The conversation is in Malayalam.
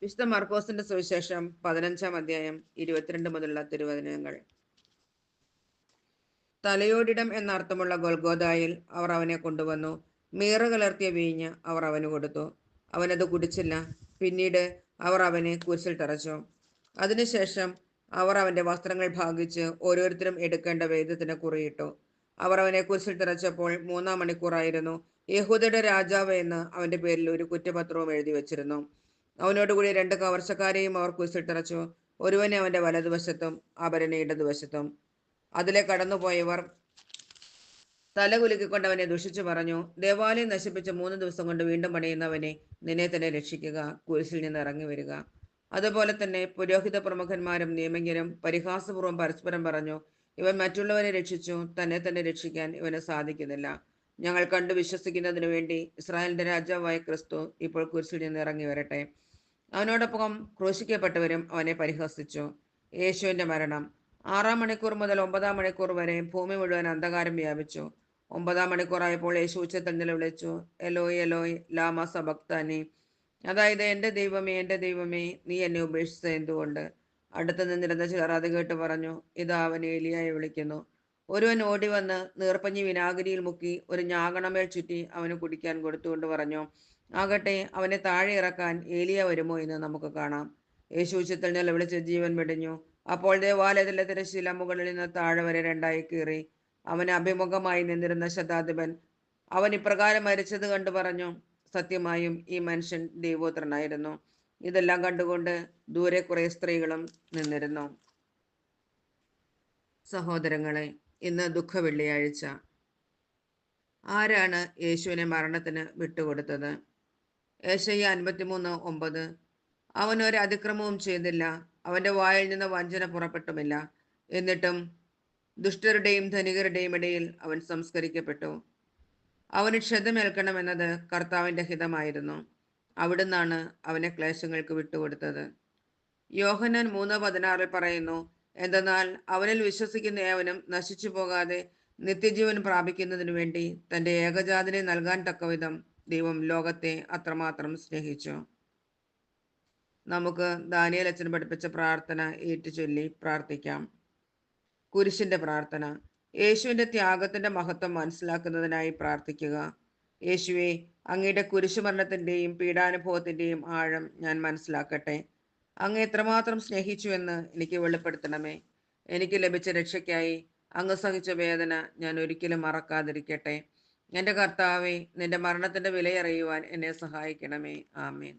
വിശുദ്ധ മാർക്കോസിന്റെ സുവിശേഷം 15-ാം അധ്യായം 22 മുതലുള്ള തിരുവചനങ്ങൾ. തലയോടിടം എന്നർത്ഥമുള്ള ഗൊൽഗോഥായിൽ അവർ അവനെ കൊണ്ടുവന്നു. മീറ കലർത്തിയ വീഞ്ഞ് അവർ അവന് കൊടുത്തു. അവനത് കുടിച്ചില്ല. പിന്നീട് അവർ അവനെ കുരിശിൽ തറച്ചു. അതിനുശേഷം അവർ അവന്റെ വസ്ത്രങ്ങൾ ഭാഗിച്ച് ഓരോരുത്തരും എടുക്കേണ്ട വേദത്തിന് കുറിയിട്ടു. അവർ അവനെ കുരിശിൽ തറച്ചപ്പോൾ 3-ാം മണിക്കൂറായിരുന്നു. യഹൂദരുടെ രാജാവ് എന്ന് അവന്റെ പേരിൽ ഒരു കുറ്റപത്രവും എഴുതി വച്ചിരുന്നു. അവനോടുകൂടി 2 കവർച്ചക്കാരെയും അവർ കുരിശിൽ തറച്ചു. ഒരുവനെ അവന്റെ വലതുവശത്തും അപരനെ ഇടതുവശത്തും. അതിലെ കടന്നുപോയവർ തല കുലുക്കിക്കൊണ്ട് അവനെ ദുഷിച്ചു പറഞ്ഞു, ദേവാലയം നശിപ്പിച്ച് 3 ദിവസം കൊണ്ട് വീണ്ടും പണിയുന്നവനെ, നിന്നെ തന്നെ രക്ഷിക്കുക, കുരിശിൽ നിന്ന് ഇറങ്ങി വരിക. അതുപോലെ തന്നെ പുരോഹിത പ്രമുഖന്മാരും നിയമജ്ഞരും പരിഹാസപൂർവ്വം പരസ്പരം പറഞ്ഞു, ഇവൻ മറ്റുള്ളവരെ രക്ഷിച്ചു, തന്നെ തന്നെ രക്ഷിക്കാൻ ഇവന് സാധിക്കുന്നില്ല. ഞങ്ങൾ കണ്ടു വിശ്വസിക്കുന്നതിനു വേണ്ടി ഇസ്രായേലിന്റെ രാജാവായ ക്രിസ്തു ഇപ്പോൾ കുരിശിൽ നിന്ന് ഇറങ്ങി വരട്ടെ. അവനോടൊപ്പം ക്രൂശിക്കപ്പെട്ടവരും അവനെ പരിഹസിച്ചു. യേശുവിന്റെ മരണം. 6-ാം മണിക്കൂർ മുതൽ 9-ാം മണിക്കൂർ വരെ ഭൂമി മുഴുവൻ അന്ധകാരം വ്യാപിച്ചു. 9-ാം മണിക്കൂറായപ്പോൾ യേശു ഉച്ചത്തിൽ നിലവിളിച്ചു, എലോയ് എലോയ് ലാമ സബക്താനി, അതായത് എൻ്റെ ദൈവമേ നീ എന്നെ ഉപേക്ഷിച്ചത് എന്തുകൊണ്ട്? അടുത്ത് നിന്നിരുന്ന ചിലർ അത് കേട്ട് പറഞ്ഞു, ഇതാ അവൻ ഏലിയായെ വിളിക്കുന്നു. ഒരുവൻ ഓടി വന്ന് നീർപ്പഞ്ഞി വിനാഗിരിയിൽ മുക്കി ഒരു ഞാകണമേൽ ചുറ്റി അവന് കുടിക്കാൻ കൊടുത്തുകൊണ്ട് പറഞ്ഞു, ആകട്ടെ, അവനെ താഴെ ഇറക്കാൻ ഏലിയ വരുമോ എന്ന് നമുക്ക് കാണാം. യേശു ഉച്ചത്തിൽ നിലവിളിച്ച് ജീവൻ വെടിഞ്ഞു. അപ്പോൾ ദേവാലയത്തിലെ തിരശ്ശീല മുകളിൽ നിന്ന് താഴെ വരെ 2-ആയി കീറി. അവന് അഭിമുഖമായി നിന്നിരുന്ന ശതാധിപൻ അവൻ ഇപ്രകാരം മരിച്ചത് കണ്ടു പറഞ്ഞു, സത്യമായും ഈ മനുഷ്യൻ ദൈവോത്രനായിരുന്നു. ഇതെല്ലാം കണ്ടുകൊണ്ട് ദൂരെ കുറെ സ്ത്രീകളും നിന്നിരുന്നു. സഹോദരങ്ങളെ, ഇന്ന് ദുഃഖവെള്ളിയാഴ്ച. ആരാണ് യേശുവിനെ മരണത്തിന് വിട്ടുകൊടുത്തത്? ഏശയ്യ 53:9. അവൻ ഒരു അതിക്രമവും ചെയ്തില്ല, അവന്റെ വായിൽ നിന്ന് വഞ്ചന പുറപ്പെട്ടുമില്ല. എന്നിട്ടും ദുഷ്ടരുടെയും ധനികരുടെയും ഇടയിൽ അവൻ സംസ്കരിക്കപ്പെട്ടു. അവന് ക്ഷതമേൽക്കണമെന്നത് കർത്താവിന്റെ ഹിതമായിരുന്നു. അവിടുന്നാണ് അവനെ ക്ലേശങ്ങൾക്ക് വിട്ടുകൊടുത്തത്. യോഹന്നാൻ 3:16 പറയുന്നു, എന്തെന്നാൽ അവനിൽ വിശ്വസിക്കുന്ന ഏവനും നശിച്ചു പോകാതെ നിത്യജീവൻ പ്രാപിക്കുന്നതിനു വേണ്ടി തന്റെ ഏകജാതനെ നൽകാൻ തക്കവിധം ദൈവം ലോകത്തെ അത്രമാത്രം സ്നേഹിച്ചു. നമുക്ക് ദാനിയേൽ അച്ഛൻ പഠിപ്പിച്ച പ്രാർത്ഥന ഏറ്റുചൊല്ലി പ്രാർത്ഥിക്കാം. കുരിശിന്റെ പ്രാർത്ഥന. യേശുവിന്റെ ത്യാഗത്തിന്റെ മഹത്വം മനസ്സിലാക്കുന്നതിനായി പ്രാർത്ഥിക്കുക. യേശുവെ, അങ്ങയുടെ കുരിശുമരണത്തിന്റെയും പീഡാനുഭവത്തിന്റെയും ആഴം ഞാൻ മനസ്സിലാക്കട്ടെ. അങ്ങ് എത്രമാത്രം സ്നേഹിച്ചുവെന്ന് എനിക്ക് വെളിപ്പെടുത്തണമേ. എനിക്ക് ലഭിച്ച രക്ഷയ്ക്കായി അങ്ങ് സഹിച്ച വേദന ഞാൻ ഒരിക്കലും മറക്കാതിരിക്കട്ടെ. എൻ്റെ കർത്താവെ, നിന്റെ മരണത്തിന്റെ വിലയറിയുവാൻ എന്നെ സഹായിക്കണമേ. ആമേൻ.